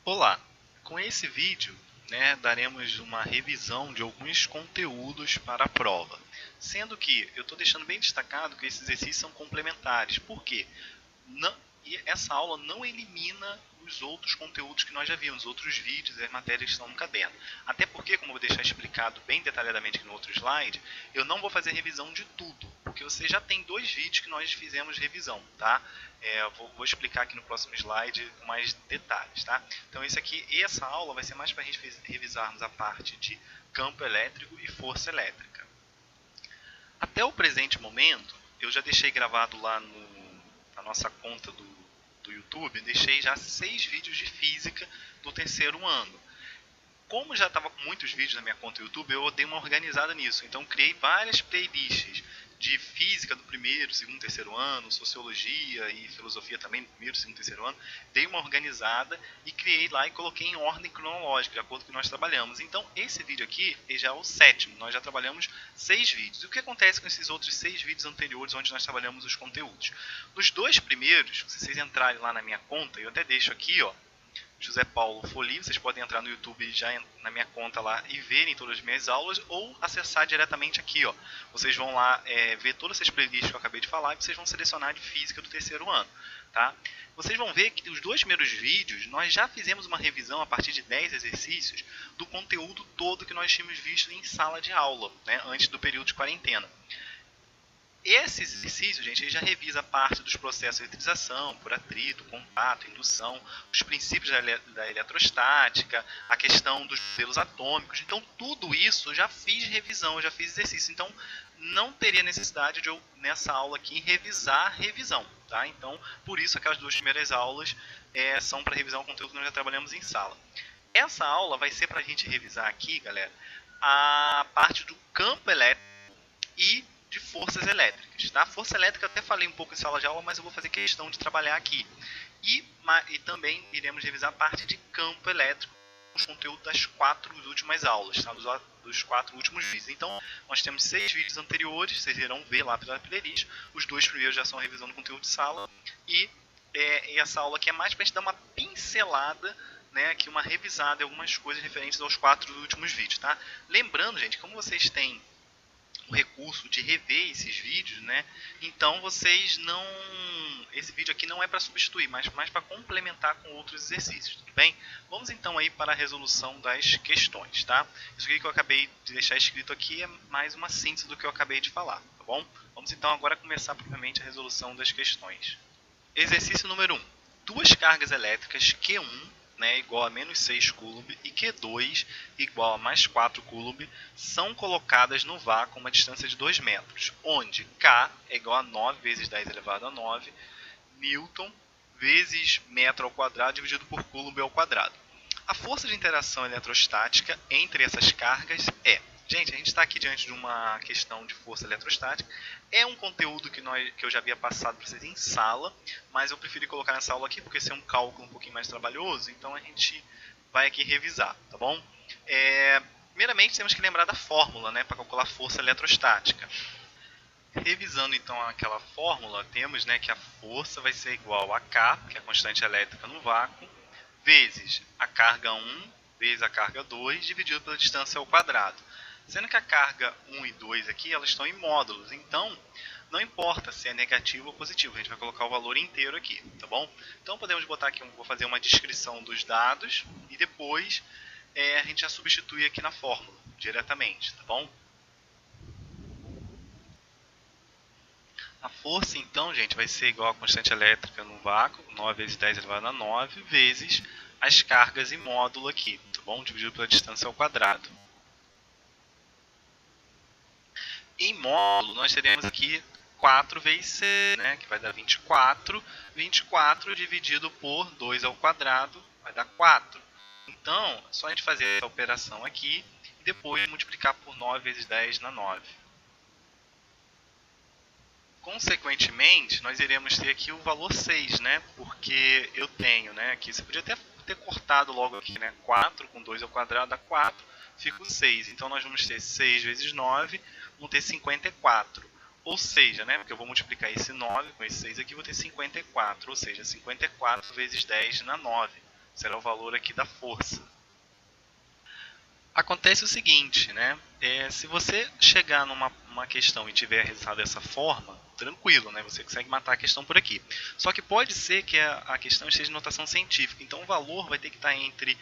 Olá! Com esse vídeo, daremos uma revisão de alguns conteúdos para a prova. Sendo que eu estou deixando bem destacado que esses exercícios são complementares. Por quê? E essa aula não elimina os outros conteúdos que nós já vimos, os outros vídeos e as matérias que estão no caderno. Até porque, como eu vou deixar explicado bem detalhadamente aqui no outro slide, eu não vou fazer revisão de tudo, porque você já tem dois vídeos que nós fizemos revisão, tá? Vou explicar aqui no próximo slide com mais detalhes, tá? Então essa aula vai ser mais para a gente revisarmos a parte de campo elétrico e força elétrica. Até o presente momento, eu já deixei gravado lá na nossa conta do YouTube, deixei já 6 vídeos de física do terceiro ano. Como já estava com muitos vídeos na minha conta do YouTube, eu dei uma organizada nisso. Então criei várias playlists de física do primeiro, segundo, terceiro ano, sociologia e filosofia também do primeiro, segundo, terceiro ano. Dei uma organizada e criei lá e coloquei em ordem cronológica, de acordo com o que nós trabalhamos. Então esse vídeo aqui já é o 7º, nós já trabalhamos 6 vídeos. E o que acontece com esses outros 6 vídeos anteriores, onde nós trabalhamos os conteúdos? Nos 2 primeiros, se vocês entrarem lá na minha conta, eu até deixo aqui, ó, José Paulo Foli, vocês podem entrar no YouTube já na minha conta lá e verem todas as minhas aulas ou acessar diretamente aqui, ó. Vocês vão lá ver todas essas playlists que eu acabei de falar e vocês vão selecionar de física do terceiro ano, tá? Vocês vão ver que os 2 primeiros vídeos nós já fizemos uma revisão a partir de 10 exercícios do conteúdo todo que nós tínhamos visto em sala de aula, né, antes do período de quarentena. Esse exercício, gente, ele já revisa a parte dos processos de eletrização, por atrito, contato, indução, os princípios da eletrostática, a questão dos modelos atômicos. Então, tudo isso eu já fiz revisão, eu já fiz exercício. Então, não teria necessidade de eu, nessa aula aqui, revisar a revisão. Tá? Então, por isso, aquelas 2 primeiras aulas são para revisar o conteúdo que nós já trabalhamos em sala. Essa aula vai ser para a gente revisar aqui, galera, a parte do campo elétrico e de forças elétricas. Tá? Força elétrica eu até falei um pouco em sala de aula, mas eu vou fazer questão de trabalhar aqui. E também iremos revisar a parte de campo elétrico, os conteúdos das 4 últimas aulas, tá? dos 4 últimos vídeos. Então, nós temos 6 vídeos anteriores, vocês irão ver lá pela playlist. Os 2 primeiros já são revisão do conteúdo de sala. E essa aula aqui é mais para a gente dar uma pincelada, né, aqui uma revisada em algumas coisas referentes aos 4 últimos vídeos. Tá? Lembrando, gente, como vocês têm o recurso de rever esses vídeos, né? Então vocês não... Esse vídeo aqui não é para substituir, mas mais para complementar com outros exercícios, tudo bem? Vamos então aí para a resolução das questões, tá? Isso aqui que eu acabei de deixar escrito aqui é mais uma síntese do que eu acabei de falar, tá bom? Vamos então agora começar propriamente a resolução das questões. Exercício número 1. Duas cargas elétricas Q1, né, igual a menos 6 coulomb e Q2 igual a mais 4 coulomb são colocadas no vácuo a uma distância de 2 metros, onde K é igual a 9 vezes 10 elevado a 9 Newton vezes metro ao quadrado dividido por coulomb ao quadrado. A força de interação eletrostática entre essas cargas é... Gente, a gente está aqui diante de uma questão de força eletrostática. É um conteúdo que eu já havia passado para vocês em sala, mas eu preferi colocar nessa aula aqui porque esse é um cálculo um pouquinho mais trabalhoso, então a gente vai aqui revisar, tá bom? Primeiramente, temos que lembrar da fórmula, né, para calcular força eletrostática. Revisando então aquela fórmula, temos, né, que a força vai ser igual a K, que é a constante elétrica no vácuo, vezes a carga 1 vezes a carga 2 dividido pela distância ao quadrado. Sendo que a carga 1 e 2 aqui elas estão em módulos, então não importa se é negativo ou positivo, a gente vai colocar o valor inteiro aqui, tá bom? Então podemos botar aqui, vou fazer uma descrição dos dados e depois a gente já substitui aqui na fórmula diretamente, tá bom? A força então, gente, vai ser igual a constante elétrica no vácuo, 9 vezes 10 elevado a 9, vezes as cargas em módulo aqui, tá bom? Dividido pela distância ao quadrado. Em módulo, nós teremos aqui 4 vezes C, né, que vai dar 24. 24 dividido por 2 ao quadrado vai dar 4. Então, é só a gente fazer essa operação aqui e depois multiplicar por 9 vezes 10 na 9. Consequentemente, nós iremos ter aqui o valor 6, né, porque eu tenho, né, aqui, você podia até ter cortado logo aqui, né, 4 com 2 ao quadrado dá 4, fica o 6. Então, nós vamos ter 6 vezes 9, vamos ter 54. Ou seja, né, porque eu vou multiplicar esse 9 com esse 6 aqui, vou ter 54. Ou seja, 54 vezes 10 na 9. será o valor aqui da força. Acontece o seguinte, né? Se você chegar numa questão e tiver resultado dessa forma, tranquilo, né? Você consegue matar a questão por aqui. Só que pode ser que a questão esteja em notação científica, então o valor vai ter que estar entre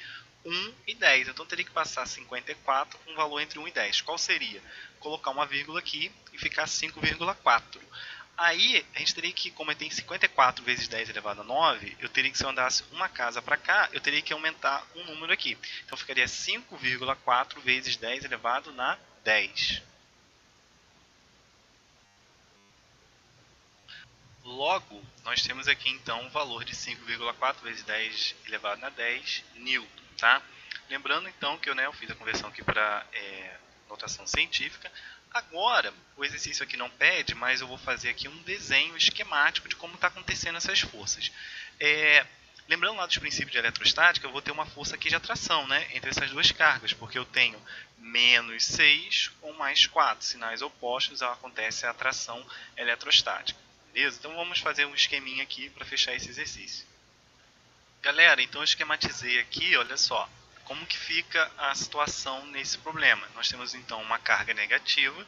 1 e 10. Então teria que passar 54 com um valor entre 1 e 10. Qual seria? Colocar uma vírgula aqui e ficar 5,4. Aí, a gente teria que, como tem 54 vezes 10 elevado a 9, eu teria que, se eu andasse uma casa para cá, eu teria que aumentar um número aqui. Então, ficaria 5,4 vezes 10 elevado na 10. Logo, nós temos aqui, então, o valor de 5,4 vezes 10 elevado na 10 newton, tá? Lembrando, então, que eu fiz a conversão aqui para notação científica. Agora, o exercício aqui não pede, mas eu vou fazer aqui um desenho esquemático de como está acontecendo essas forças. Lembrando lá dos princípios de eletrostática, eu vou ter uma força aqui de atração, né, entre essas duas cargas, porque eu tenho menos 6 com mais 4. Sinais opostos, acontece a atração eletrostática. Beleza? Então vamos fazer um esqueminha aqui para fechar esse exercício. Galera, então eu esquematizei aqui, olha só, como que fica a situação nesse problema. Nós temos então uma carga negativa,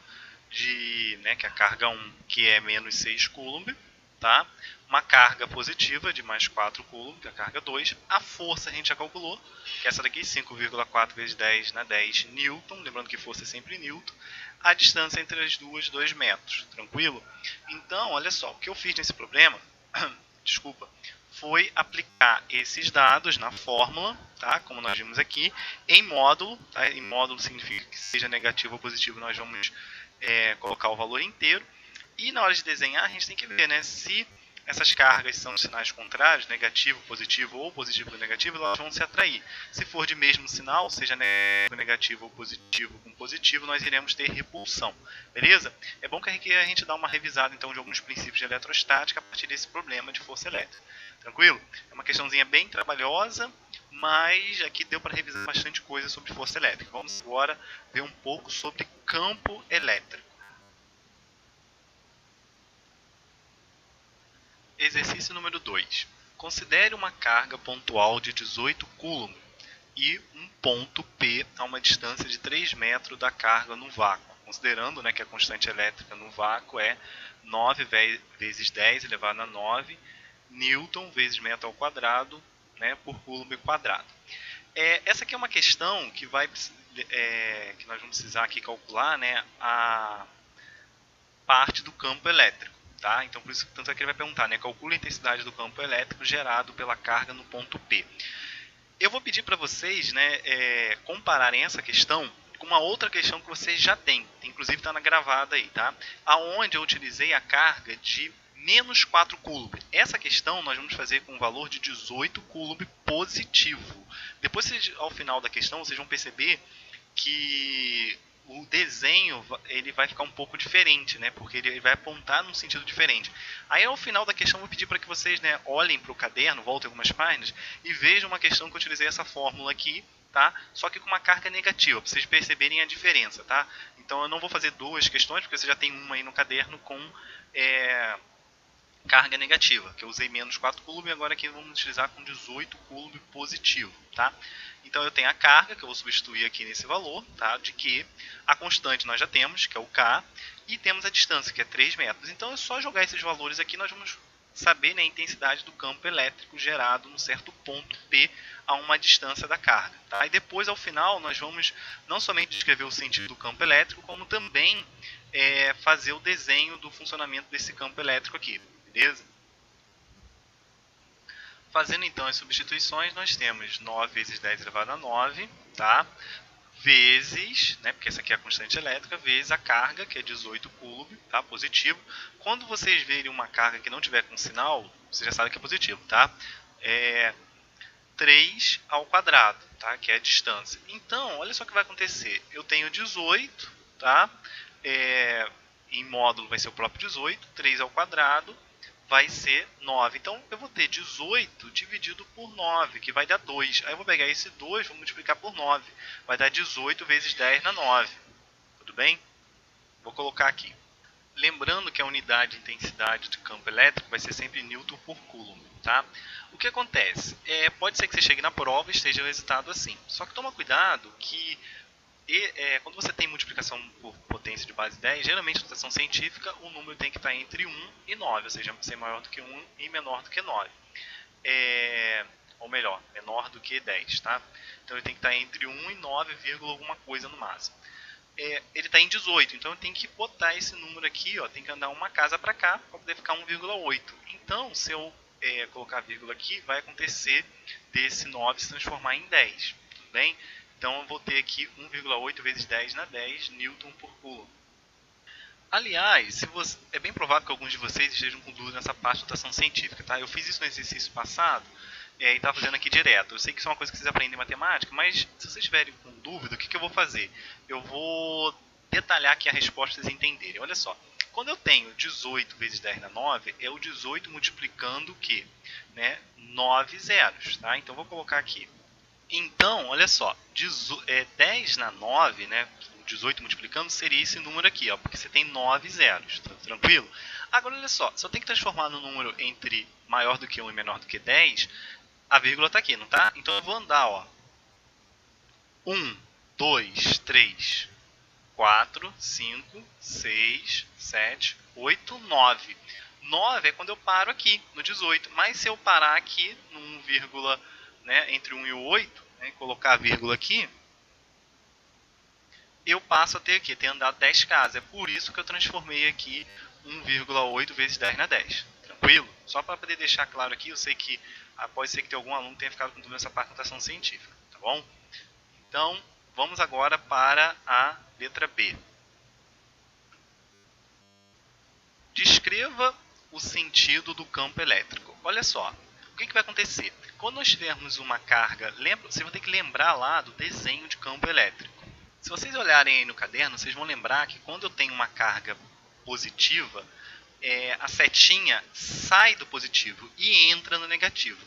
que é a carga 1, que é menos 6 coulomb, tá? Uma carga positiva de mais 4 coulomb, que é a carga 2. A força a gente já calculou, que é essa daqui, 5,4 vezes 10 na 10 newton, lembrando que força é sempre newton. A distância entre as duas, 2 metros, tranquilo? Então, olha só, o que eu fiz nesse problema, desculpa, foi aplicar esses dados na fórmula, tá? Como nós vimos aqui, em módulo. Tá? Em módulo significa que seja negativo ou positivo, nós vamos colocar o valor inteiro. E na hora de desenhar, a gente tem que ver, né, se essas cargas são sinais contrários, negativo, positivo ou positivo e negativo, elas vão se atrair. Se for de mesmo sinal, seja negativo ou positivo com positivo, nós iremos ter repulsão. Beleza? É bom que a gente dá uma revisada então de alguns princípios de eletrostática a partir desse problema de força elétrica. Tranquilo? É uma questãozinha bem trabalhosa, mas aqui deu para revisar bastante coisa sobre força elétrica. Vamos agora ver um pouco sobre campo elétrico. Exercício número 2. Considere uma carga pontual de 18 coulomb e um ponto P a uma distância de 3 metros da carga no vácuo. Considerando que a constante elétrica no vácuo é 9 vezes 10 elevado a 9 newton vezes metro ao quadrado, por coulomb quadrado. Essa aqui é uma questão que que nós vamos precisar aqui calcular, a parte do campo elétrico. Tá? Então, por isso, tanto é que ele vai perguntar, calcula a intensidade do campo elétrico gerado pela carga no ponto P. Eu vou pedir para vocês compararem essa questão com uma outra questão que vocês já têm. Inclusive está gravada aí, tá? Aonde eu utilizei a carga de menos 4 coulomb. Essa questão nós vamos fazer com um valor de 18 coulomb positivo. Depois, ao final da questão, vocês vão perceber que o desenho ele vai ficar um pouco diferente, porque ele vai apontar num sentido diferente. Aí ao final da questão eu vou pedir para que vocês olhem para o caderno, voltem algumas páginas e vejam uma questão que eu utilizei essa fórmula aqui, tá? Só que com uma carga negativa, para vocês perceberem a diferença, tá? Então eu não vou fazer duas questões, porque você já tem uma aí no caderno com carga negativa, que eu usei menos 4 coulomb, agora aqui vamos utilizar com 18 coulomb positivo, tá? Então eu tenho a carga, que eu vou substituir aqui nesse valor, tá? De que a constante nós já temos, que é o K, e temos a distância, que é 3 metros. Então é só jogar esses valores aqui, nós vamos saber a intensidade do campo elétrico gerado num certo ponto P a uma distância da carga. Tá? E depois, ao final, nós vamos não somente descrever o sentido do campo elétrico, como também fazer o desenho do funcionamento desse campo elétrico aqui. Beleza? Fazendo então as substituições, nós temos 9 vezes 10 elevado a 9, tá? Vezes, porque essa aqui é a constante elétrica, vezes a carga, que é 18 coulomb, tá? Positivo. Quando vocês verem uma carga que não tiver com sinal, você já sabe que é positivo, tá? 3 ao quadrado, tá? Que é a distância. Então, olha só o que vai acontecer. Eu tenho 18, tá? Em módulo vai ser o próprio 18, 3 ao quadrado vai ser 9. Então, eu vou ter 18 dividido por 9, que vai dar 2. Aí eu vou pegar esse 2 e vou multiplicar por 9. Vai dar 18 vezes 10 na 9. Tudo bem? Vou colocar aqui. Lembrando que a unidade de intensidade de campo elétrico vai ser sempre Newton por Coulomb. tá? O que acontece? Pode ser que você chegue na prova e esteja o resultado assim. Só que toma cuidado que quando você tem multiplicação por potência de base 10, geralmente na notação científica o número tem que estar entre 1 e 9, ou seja, ser maior do que 1 e menor do que 9. Ou melhor, menor do que 10, tá? Então ele tem que estar entre 1 e 9, alguma coisa no máximo. Ele está em 18, então eu tenho que botar esse número aqui, ó, tem que andar uma casa para cá para poder ficar 1,8. Então, se eu colocar vírgula aqui, vai acontecer desse 9 se transformar em 10, tudo bem? Então eu vou ter aqui 1,8 vezes 10 na 10 Newton por Coulomb. Aliás, é bem provável que alguns de vocês estejam com dúvida nessa parte de notação científica, tá? Eu fiz isso no exercício passado e estava fazendo aqui direto. Eu sei que isso é uma coisa que vocês aprendem em matemática, mas se vocês estiverem com dúvida, o que eu vou fazer? Eu vou detalhar aqui a resposta para vocês entenderem. Olha só, quando eu tenho 18 vezes 10 na 9, é o 18 multiplicando o quê? 9 zeros, tá? Então eu vou colocar aqui. Então, olha só, 10 na 9, 18 multiplicando, seria esse número aqui, ó, porque você tem 9 zeros, tá tranquilo? Agora, olha só, se eu tenho que transformar no número entre maior do que 1 e menor do que 10, a vírgula está aqui, não tá? Então eu vou andar, ó, 1, 2, 3, 4, 5, 6, 7, 8, 9. 9 é quando eu paro aqui, no 18, mas se eu parar aqui no 1, entre 1 e o 8, colocar a vírgula aqui, eu passo a ter aqui, ter andado 10 casas. É por isso que eu transformei aqui 1,8 vezes 10 na 10. Tranquilo? Só para poder deixar claro aqui, eu sei que pode ser que tenha algum aluno que tenha ficado com dúvida nessa parte de notação científica. Tá bom? Então, vamos agora para a letra B. Descreva o sentido do campo elétrico. Olha só, o que vai acontecer? Quando nós tivermos uma carga, você vai ter que lembrar lá do desenho de campo elétrico. Se vocês olharem aí no caderno, vocês vão lembrar que quando eu tenho uma carga positiva, a setinha sai do positivo e entra no negativo.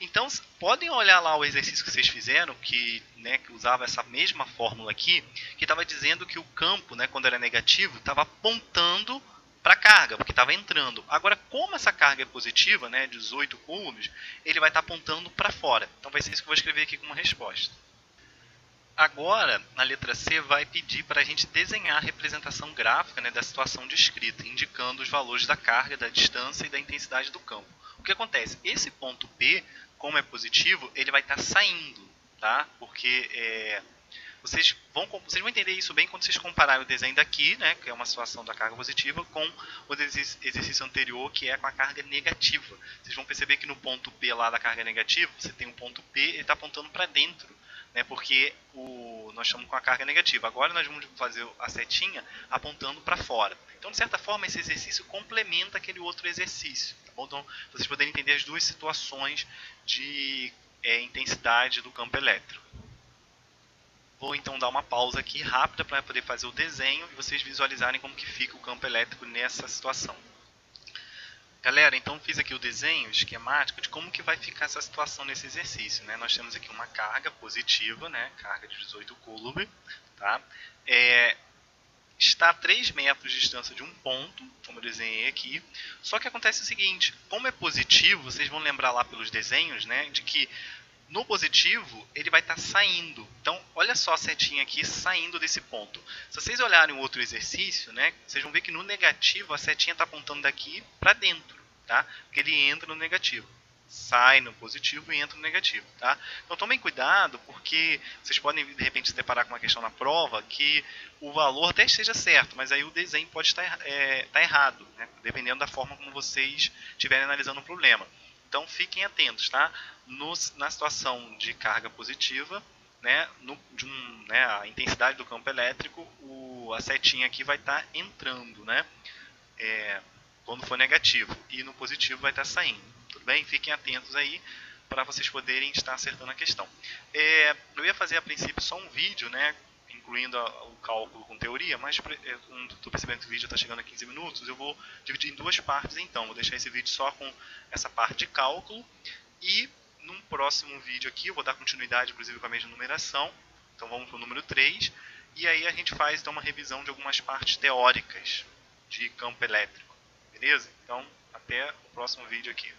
Então, podem olhar lá o exercício que vocês fizeram, que usava essa mesma fórmula aqui, que estava dizendo que o campo, quando era negativo, estava apontando para a carga, porque estava entrando. Agora, como essa carga é positiva, 18 coulombs, ele vai estar apontando para fora. Então, vai ser isso que eu vou escrever aqui como resposta. Agora, na letra C, vai pedir para a gente desenhar a representação gráfica da situação descrita, indicando os valores da carga, da distância e da intensidade do campo. O que acontece? Esse ponto P, como é positivo, ele vai estar saindo, tá? Porque vocês vão entender isso bem quando vocês compararem o desenho daqui, que é uma situação da carga positiva, com o exercício anterior, que é com a carga negativa. Vocês vão perceber que no ponto P lá da carga negativa, você tem um ponto P, ele está apontando para dentro, porque nós estamos com a carga negativa. Agora nós vamos fazer a setinha apontando para fora. Então, de certa forma, esse exercício complementa aquele outro exercício. Tá bom? Então, vocês poderem entender as duas situações de intensidade do campo elétrico. Vou então dar uma pausa aqui rápida para poder fazer o desenho e vocês visualizarem como que fica o campo elétrico nessa situação. Galera, então fiz aqui o desenho esquemático de como que vai ficar essa situação nesse exercício. Nós temos aqui uma carga positiva, carga de 18 coulomb, tá? Está a 3 metros de distância de um ponto, como eu desenhei aqui. Só que acontece o seguinte, como é positivo, vocês vão lembrar lá pelos desenhos, de que no positivo ele vai estar saindo. Então, olha só a setinha aqui saindo desse ponto. Se vocês olharem o outro exercício, vocês vão ver que no negativo a setinha está apontando daqui para dentro, tá? Porque ele entra no negativo. Sai no positivo e entra no negativo, tá? Então tomem cuidado, porque vocês podem de repente se deparar com uma questão na prova que o valor até esteja certo, mas aí o desenho pode estar errado, dependendo da forma como vocês estiverem analisando o problema. Então fiquem atentos, tá? Na situação de carga positiva, a intensidade do campo elétrico, a setinha aqui vai estar entrando, quando for negativo, e no positivo vai estar saindo. Tudo bem? Fiquem atentos aí para vocês poderem estar acertando a questão. Eu ia fazer a princípio só um vídeo, incluindo o cálculo com teoria, mas estou percebendo que o vídeo está chegando a 15 minutos, eu vou dividir em duas partes então. Vou deixar esse vídeo só com essa parte de cálculo e num próximo vídeo aqui eu vou dar continuidade inclusive com a mesma numeração. Então vamos para o número 3 e aí a gente faz então uma revisão de algumas partes teóricas de campo elétrico. Beleza? Então até o próximo vídeo aqui.